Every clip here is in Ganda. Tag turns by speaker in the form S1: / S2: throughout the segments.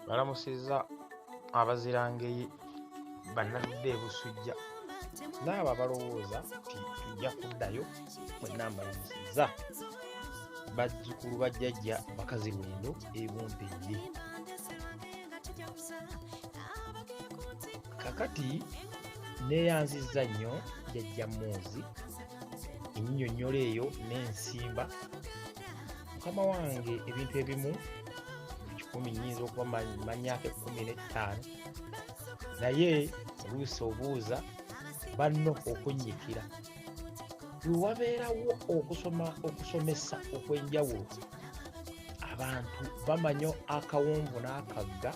S1: balamusizza abazirangeyi bannatudde Ebussujja n'abo abalowooza nti tujja kuddayo mwenna mbalamusizza bazzukulu bajjajja bakazi lwendo ebumpejje. Kakati neeyanzizza nnyo jjajja Munzi ennyonnyola eyo n'ensimba. Mukama wange ebintu ebimu 10 nnyinza okuba manyaako 15 naye oluusi obuuza banno okunnyikira lwe wabeerawo okusomesa okw'enjawulo abantu bamanya akawonvu n'akagga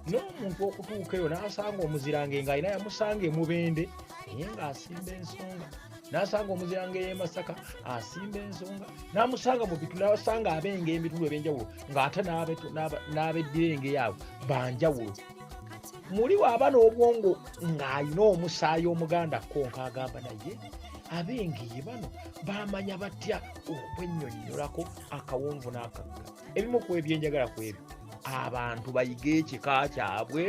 S1: n'omuntu okutuuka eyo n'asanga omuzirange ayina yamusanga emubende naye ng'asimba ensonga, n'asanga omuzirange y'e Masaka asimba ensonga, n'amusanga mu bitu n'asanga abenga emitulu eb'enjawulo ng'ate n'abeddirenga yaabwe banjawulo. Muli waaba n'obwongo ng'alina omusaayi omuganda konka agamba naye abengeye bano bamanya batya okwennyonnyolako akawonvu n'akagga. Ebimu ku ebyenjagala ku ebyo abantu bayiga ekika kyabwe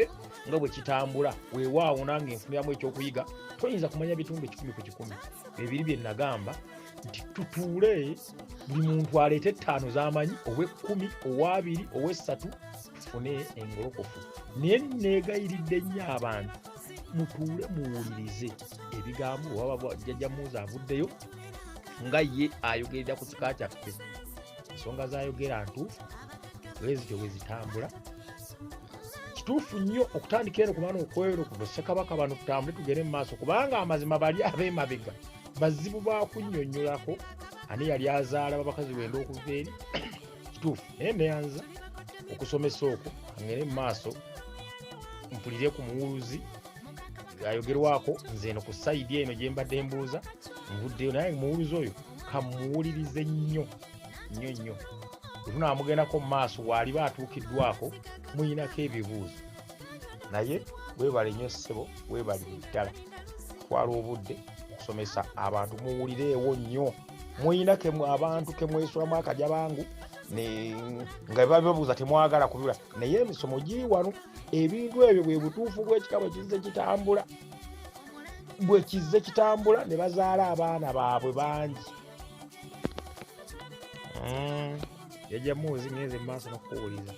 S1: nga bwe kitambula. Weewaawo nange nfuniramu ekyokuyiga, toyinza kumanya bitundu 10 ku 10. Ebiri bye nagamba nti tutuule buli muntu aleete 5 z'amanyi, ow'e10, owa2, ow'3 tufune engolokofu. Naye neegayiridde nnyo abantu mutuule muwulirize ebigambo waba jjajja Munzi avuddeyo nga ye ayogerera ku kika kyaffe. Ensonga z'ayogera ntuufu, bwezityo bwe zitambula. Kituufu nnyo okutandika eno kubana okwero ku Ssekabaka bano tutambule tugere mu maaso, kubanga amazima bali ab'emabega bazibu bakunnyonnyolako. Ani yali azaala babakazi lwendo okuva eri kituufu naye neyanza okusomesa okwo angere mu maaso mpulire ku muwuluzi ayogerwako. Nze eno ku sayidi eno gye mbadde mbuuza nvuddeyo, naye muwuluzi oyo kamuwulirize nnyo nnyo nnyo. Bwe tunaamugendako mu maaso waaliba atuukiddwako muyinako ebibuuzo. Naye weebale nnyo ssebo, weebale ddala twala obudde okusomesa abantu muwulireewo nnyo. Muyinake abantu ke mwesulamu akajja bangu nga babuuza temwagala kubula, naye emisomo giri wano. Ebintu ebyo bwe butuufu bw'ekika bwe kizze kitambula ne bazaala abaana baabwe bangi. Jjajja Munzi ngenze mu maaso n'okukuwuliza.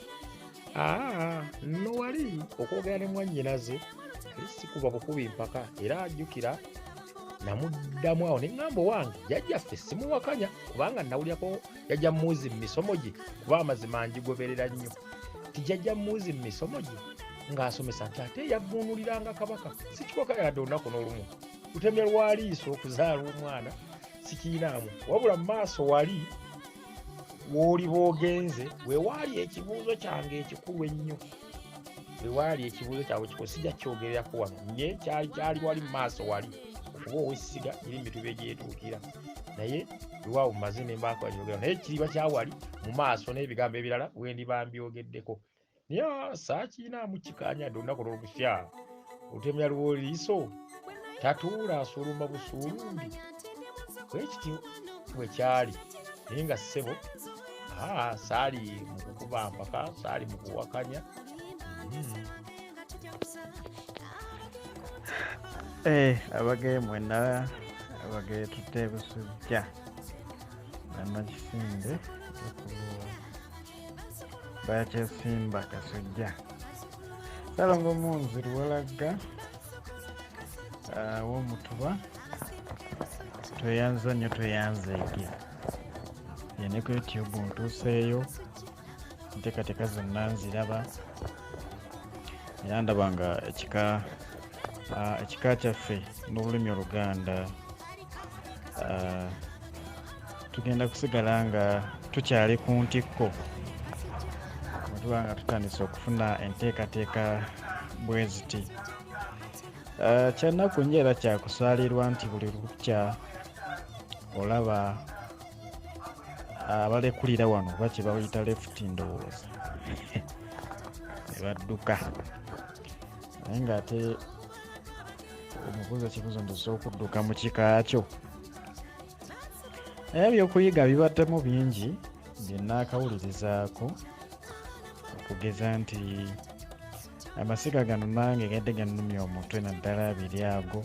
S1: Nno wali okwogera ne mwannyinaze sikuba bukubi mpaka, era ajjukira namuddamu awo neŋŋamba wange jjajjaffe simuwakanya kubanga nawulyako jjajja Munzi mu misomo gye, kuba amazima njigoberera nnyo. Ti jjajja Munzi mu misomo gye ng'asomesa nti ate yavvuunuliranga kabaka. Sikikoka yadde olunaku n'olumu lutemya lwaliiso okuzaala omwana sikiinaamu, wabula mu maaso wali w'oli boogenze weewaali ekibuuzo kyange ekikulu ennyo. Weewaali ekibuuzo kyabwe kikulu sijja kyogererako wano, naye kyali wali mu maaso wali okuba ow'essiga eri mu mituba egyetuukira. Naye lwawo mumaze ne mbaako alyogera, naye kiriba kyawali mu maaso n'ebigambo ebirala wendiba mbyogeddeko. Naye saakiinaamu kikaanyadde olunaku n'olugusya lutemya lw'oliiso tatuula asuluma busuulundi. Bwe kityo bwe kyali, naye nga ssebo saali mu kukuba mpaka, saali mu kuwakanya.
S2: Abageye mwenna, abageye Tudde Ebussujja bannakisinde bakyesimba Kasujja Ssalongo Munzi Luwalaga w'omutuba tweyanza nnyo tweyanzeege yene ku YouTube ntuuseeyo enteekateeka zonna nziraba era ndaba nga ekika kyaffe n'olulimi Oluganda tugenda kusigala nga tukyali ku ntikko tuba nga tutandise okufuna enteekateeka bwe ziti. Kyannaku nnyo era kyakusaalirwa nti buli lukya olaba abalekulira wano oba kye bayita left ndowooza ne badduka, naye ng'ate omubuuza ekibuuzo ndoza okudduka mu kika kyo. Naye ebyokuyiga bibaddemu bingi bye nnaakawulirizaako kugeza nti amasiga gano nange gadde gannumya omutwe naddala abiri ago.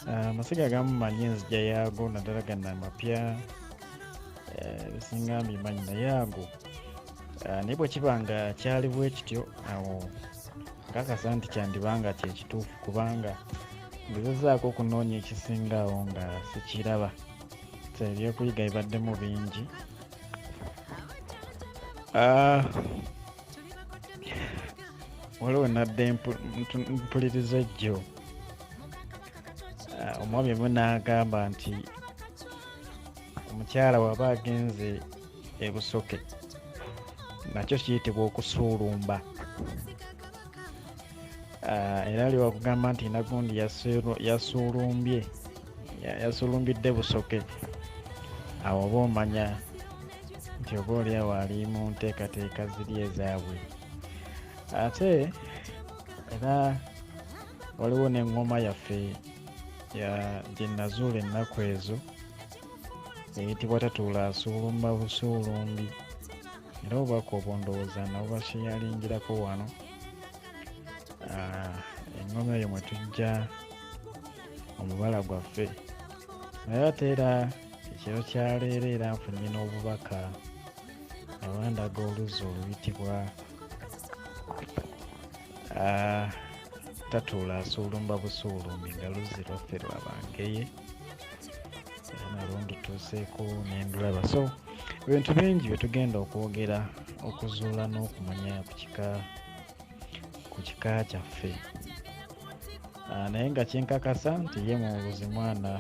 S2: Amasiga agamu manyi enzija yaago naddala gano amapya bisinga mbimanyi naye ago naye bwe kiba nga kyali bwe kityo awo nkakasa nti kyandibanga kyekituufu kubanga ngezezaako okunoonya ekisingaawo nga sikiraba. Ebyokuyiga bibaddemu bingi. Waliwo nadde mpuliriza ejjo omwami omu n'agamba nti omukyala waba agenze ebusoke nakyo kiyitibwa okusuulumba. Era ali wakugamba nti nagundi yasuulumbidde busoke. Awo oba omanya nti oba oliawo ali mu nteekateeka ziri ezaabwe. Ate era waliwo n'eŋŋoma yaffe gye nazuula ennaku ezo eyitibwa tatuula asuulumba busuulumbi. Era obubaka obwo ndowooza nabo bakiyalingirako wano. Eŋŋoma eyo mwe tujja omubala gwaffe. Naye ate era ekiro kya leero era nfunye n'obubaka awandaga oluzzi oluyitibwa tatuula asuulumba busuulumbi nga luzzi lwaffe lwa Abageye. Nalwo ndutuuseeko n'endulaba. So ebintu bingi bye tugenda okwogera okuzuula n'okumanya ku kika kyaffe. Naye nga kyenkakasa nti ye mu buzi mwana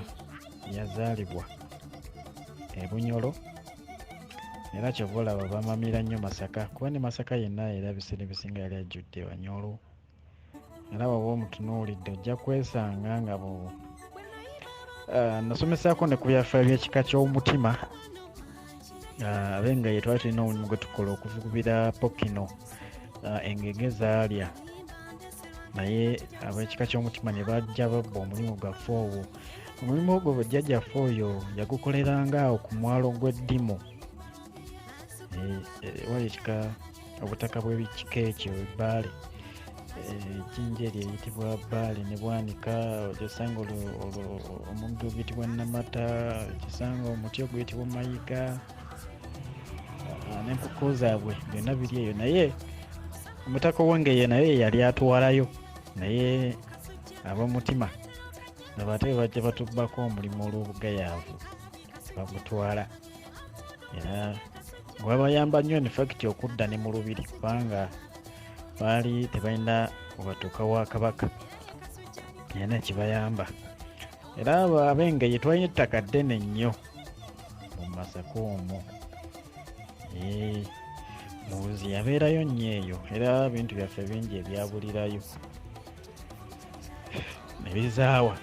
S2: yazaalibwa Ebunyolo era kyova olaba bamamira nnyo Masaka kuba ne Masaka yenna era ebiseera ebisinga yali ajjudde Banyolo. Era bw'oba omutunuulidde ojja kwesanga nga nasomesaako ne ku byafaayo by'ekika ky'omutima. Ab'Engaye twali tulina omulimu gwe tukola okuvubira Pokino engege zaalya, naye ab'ekika ky'omutima ne bajja babba omulimu gwaffe ogwo. Omulimu ogwo bw'ejjajjaffe oyo yagukoleranga awo ku mwalo gw'Eddimu. Wali ekika obutaka bw'ebikika ekyo Ebbaale, ejjinja eryo eyitibwa Bbaale ne Bwanika, ogisanga omuddo guyitibwa Namata, ogisanga omuti oguyitibwa Mayiga n'empuku zaabwe byonna biri eyo. Naye omutaka ow'Engeye naye yali atwalayo, naye ab'omutima nabo ate bajja batubbako omulimu olw'obugayaavu bagutwala. Era gwabayamba nnyo in fact okudda ne mu lubiri kubanga baali tebalina webatuuka wa Kabaka, yena kibayamba. Era ab'Engeye twalina ettaka ddene nnyo mu Masaka omwo. Muzi yabeerayo nnyo eyo era ebintu byaffe bingi ebyabulirayo ne bizaawa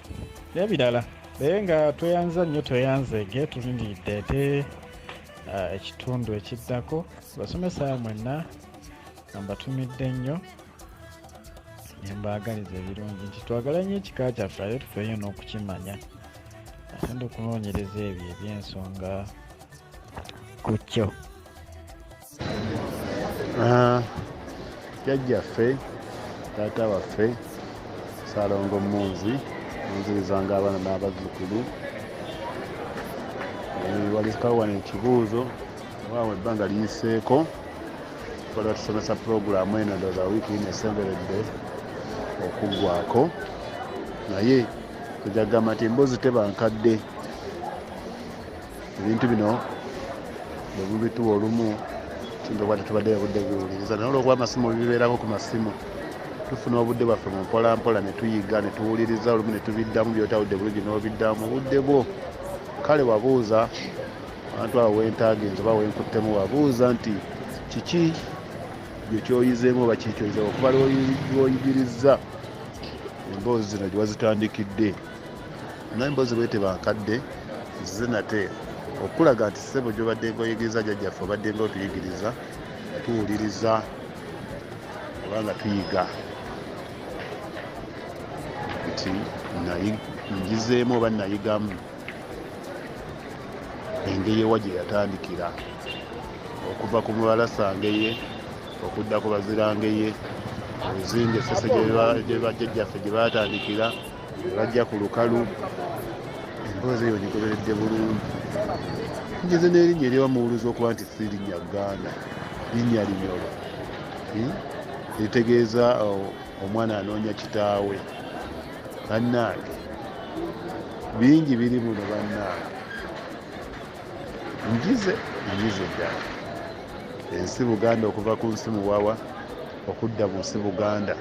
S2: n'ebirala. Naye nga tweyanza nnyo tweyanzege tulindiridde ate ekitundu ekiddako. Basomesa mwenna mbatumidde nnyo ne mbaagaliza ebirungi nti twagala nnyo ekika kyaffe ate tufeeyo n'okukimanya ate ndikunoonyereza ebyo eby'ensonga ku kyo.
S3: Jjajjaffe taata waffe Ssalongo Munzi munzirizanga abaana n'abazzukulu. Walikawo wano ekibuuzo waawe ebbanga liyiseeko bali batusomesa purogulaamu eno ndowooza wiiki ino esemberedde okuggwako, naye tujagamba nti emboozi teba nkadde. Ebintu bino bwe bibituwa olumu kindoba tetubadde budde buwuliriza, naye olwokuba amasimu bibeerako ku masimu tufuna obudde bwaffe mu mpola mpola ne tuyiga ne tuwuliriza, olumu ne tubiddamu by'otawudde bulungi n'obiddamu budde bwo. Kale wabuuza abantu abo wentaagenze oba wenkuttemu, wabuuza nti kiki gye kyoyizeemu oba kiki kyoyizeemu okuba lw'oyigiriza emboozi zino gye wazitandikidde. Naye emboozi bwe teba nkadde nzize nate okulaga nti ssebo gy'obadde ng'oyigiriza jjajjaffe obadde ng'otuyigiriza tuwuliriza obanga tuyiga nti ngizeemu oba nayigamu engeri ewa gye yatandikira okuva ku muwala Sangeye okudda ku bazirangeye obuzinga esese gye bajjajjaffe gye baatandikira ne bajja ku lukalu emboozi eyo gigoberedde bulungi ngize n'erinnya eriwa muwuluzi okuba nti si linnya Buganda linnya Linyolo litegeeza omwana anoonya kitaawe bannange bingi biri muno bannange ngize ddala ensi Buganda okuva ku nsi Muwawa okudda mu nsi Buganda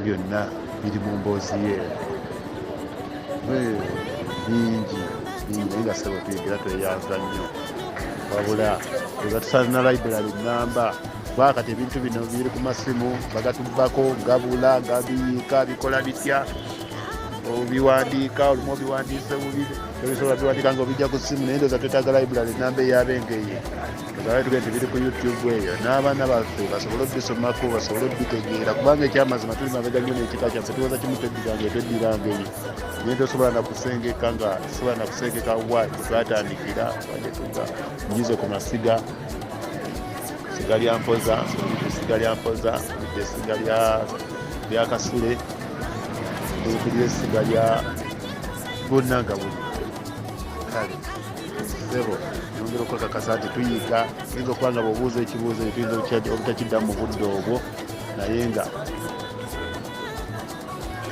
S3: byonna biri mu mboozi yeero bingi naye nga sebo tuyigira tweyanza nnyo wabula ega tusalina library nnamba bwakati ebintu bino biri ku masimu bagatubbako gabula gabiyiika bikola bitya obiwandiika olumu obiwandiise bubi tobisobola biwandiika nga obijja ku simu naye ndoza twetaaga library ennamba ey'Abengeye tugala tugende nti biri ku YouTube eyo n'abaana baffe basobole obisomako basobole obitegeera kubanga ekyamazima tuli mabega nnyo n'ekika kyaffe tuwoza kimu tweddiranga etweddirangeyo naye tosobola nakusengeka nga sobola nakusengeka wa twatandikira wajetuga nyize ku masiga siga lya Mpoza esiga lya Kasule tulukirira essiga lya bonna nga buli kale sebo yongera okwekakasa nti tuyiga tuyinza okuba nga bw'obuuza ekibuuzo tuyinza obutakiddamu mu budde obwo naye nga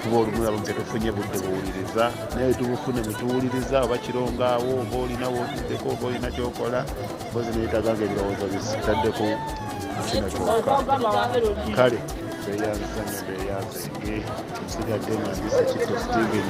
S3: kuba olumu nabo tetufunye budde buwuliriza naye tubufune mutuwuliriza oba kirongaawo oba olina wotuddeko oba olina kyokola mpozi neetaga nga ebirowoozo bisitaddeku kino kyokka kale beeyanza nnyo beeyanze nge nsigadde nga ndisa Kitto Steven